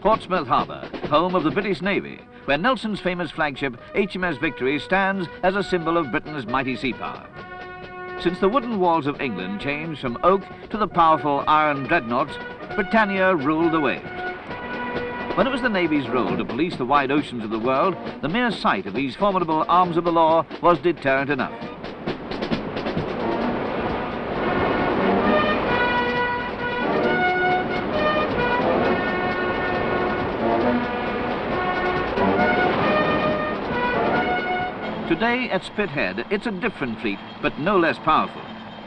Portsmouth Harbour, home of the British Navy, where Nelson's famous flagship HMS Victory stands as a symbol of Britain's mighty sea power. Since the wooden walls of England changed from oak to the powerful iron dreadnoughts, Britannia ruled the waves. When it was the Navy's role to police the wide oceans of the world, the mere sight of these formidable arms of the law was deterrent enough. Today at Spithead, it's a different fleet, but no less powerful.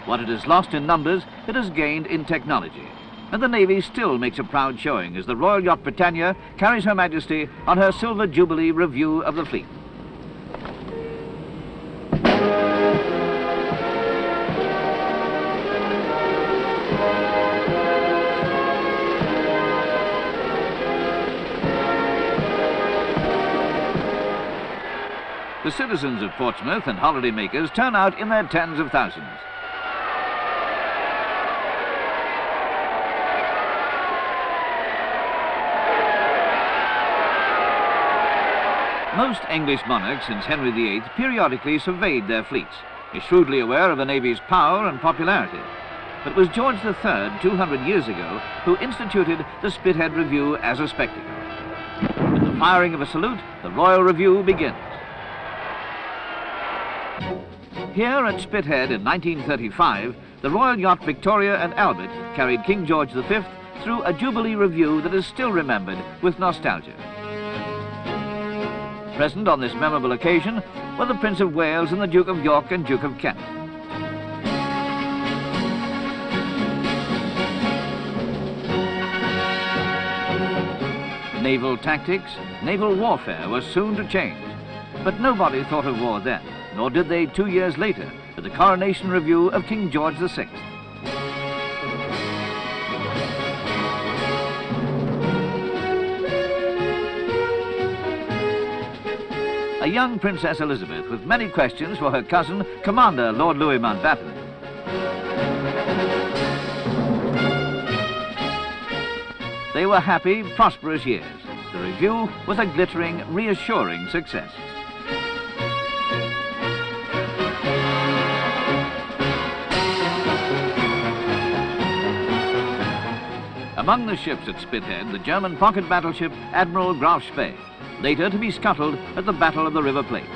What it has lost in numbers, it has gained in technology. And the Navy still makes a proud showing as the Royal Yacht Britannia carries Her Majesty on her Silver Jubilee review of the fleet. The citizens of Portsmouth and holidaymakers turn out in their tens of thousands. Most English monarchs since Henry VIII periodically surveyed their fleets, shrewdly aware of the Navy's power and popularity. But it was George III, 200 years ago, who instituted the Spithead Review as a spectacle. With the firing of a salute, the Royal Review begins. Here at Spithead in 1935, the Royal Yacht Victoria and Albert carried King George V through a Jubilee Review that is still remembered with nostalgia. Present on this memorable occasion were the Prince of Wales and the Duke of York and Duke of Kent. Naval tactics, naval warfare was soon to change, but nobody thought of war then, nor did they 2 years later at the Coronation Review of King George VI. A young Princess Elizabeth with many questions for her cousin, Commander Lord Louis Mountbatten. They were happy, prosperous years. The review was a glittering, reassuring success. Among the ships at Spithead, the German pocket battleship Admiral Graf Spee, later to be scuttled at the Battle of the River Plate.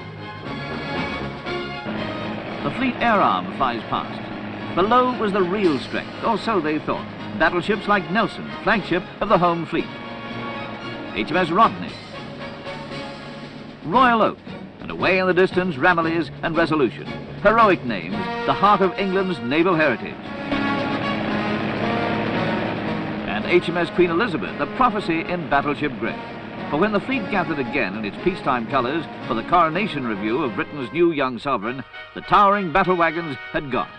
The fleet air arm flies past. Below was the real strength, or so they thought. Battleships like Nelson, flagship of the home fleet. HMS Rodney, Royal Oak, and away in the distance, Ramillies and Resolution. Heroic names, the heart of England's naval heritage. And HMS Queen Elizabeth, the prophecy in battleship grey. For when the fleet gathered again in its peacetime colours for the Coronation Review of Britain's new young sovereign, the towering battle wagons had gone.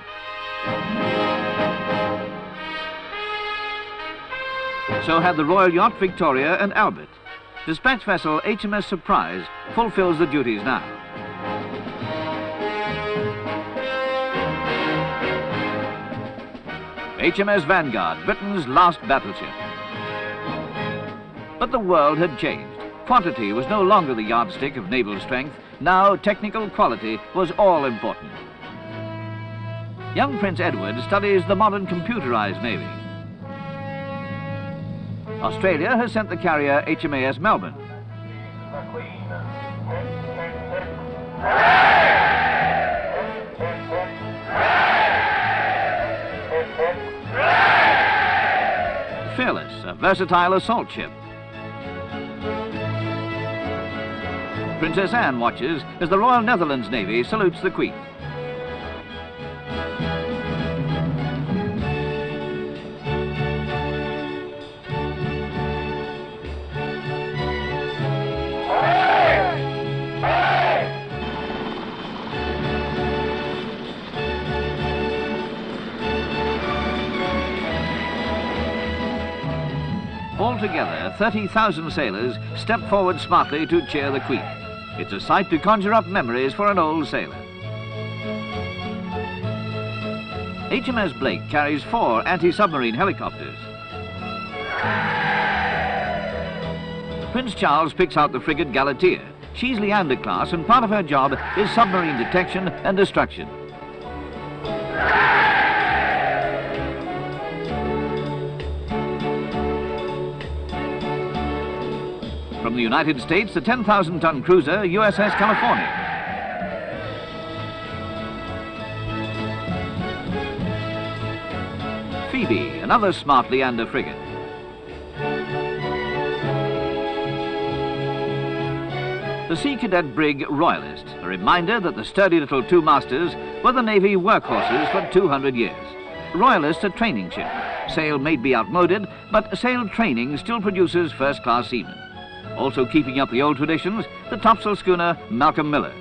So had the Royal Yacht Victoria and Albert. Dispatch vessel HMS Surprise fulfills the duties now. HMS Vanguard, Britain's last battleship. But the world had changed. Quantity was no longer the yardstick of naval strength. Now technical quality was all important. Young Prince Edward studies the modern computerized Navy. Australia has sent the carrier HMAS Melbourne. Fearless, a versatile assault ship. Princess Anne watches as the Royal Netherlands Navy salutes the Queen. Altogether, 30,000 sailors step forward smartly to cheer the Queen. It's a sight to conjure up memories for an old sailor. HMS Blake carries 4 anti-submarine helicopters. Prince Charles picks out the frigate Galatea. She's Leander class, and part of her job is submarine detection and destruction. From the United States, the 10,000-ton cruiser USS California. Phoebe, another smart Leander frigate. The Sea Cadet brig Royalist, a reminder that the sturdy little two masters were the Navy workhorses for 200 years. Royalist, a training ship. Sail may be outmoded, but sail training still produces first-class seamen. Also keeping up the old traditions, the topsail schooner Malcolm Miller.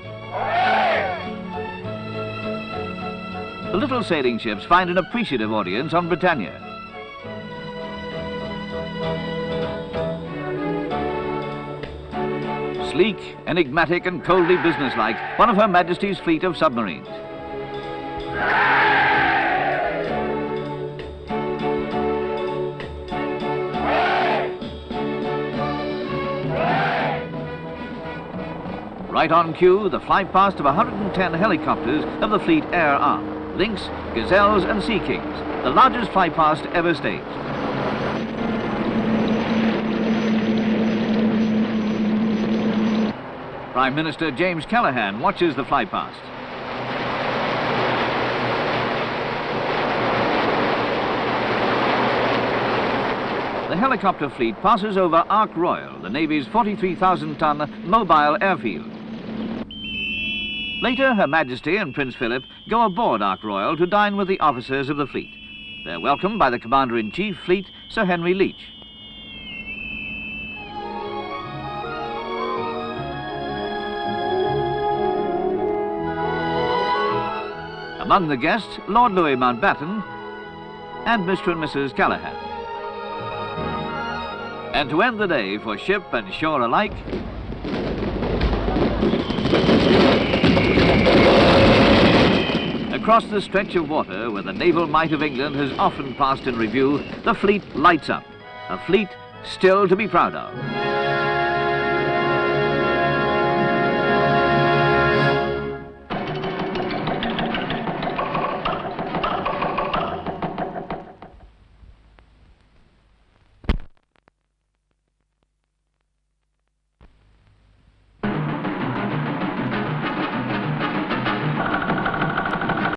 The little sailing ships find an appreciative audience on Britannia. Sleek, enigmatic and coldly businesslike, one of Her Majesty's fleet of submarines. Right on cue, the flight past of 110 helicopters of the fleet air arm. Lynx, Gazelles and Sea Kings, the largest flight past ever staged. Prime Minister James Callaghan watches the flight past. The helicopter fleet passes over Ark Royal, the Navy's 43,000-ton mobile airfield. Later, Her Majesty and Prince Philip go aboard Ark Royal to dine with the officers of the fleet. They're welcomed by the Commander-in-Chief Fleet, Sir Henry Leach. Among the guests, Lord Louis Mountbatten and Mr. and Mrs. Callaghan. And to end the day for ship and shore alike, across the stretch of water where the naval might of England has often passed in review, the fleet lights up. A fleet still to be proud of.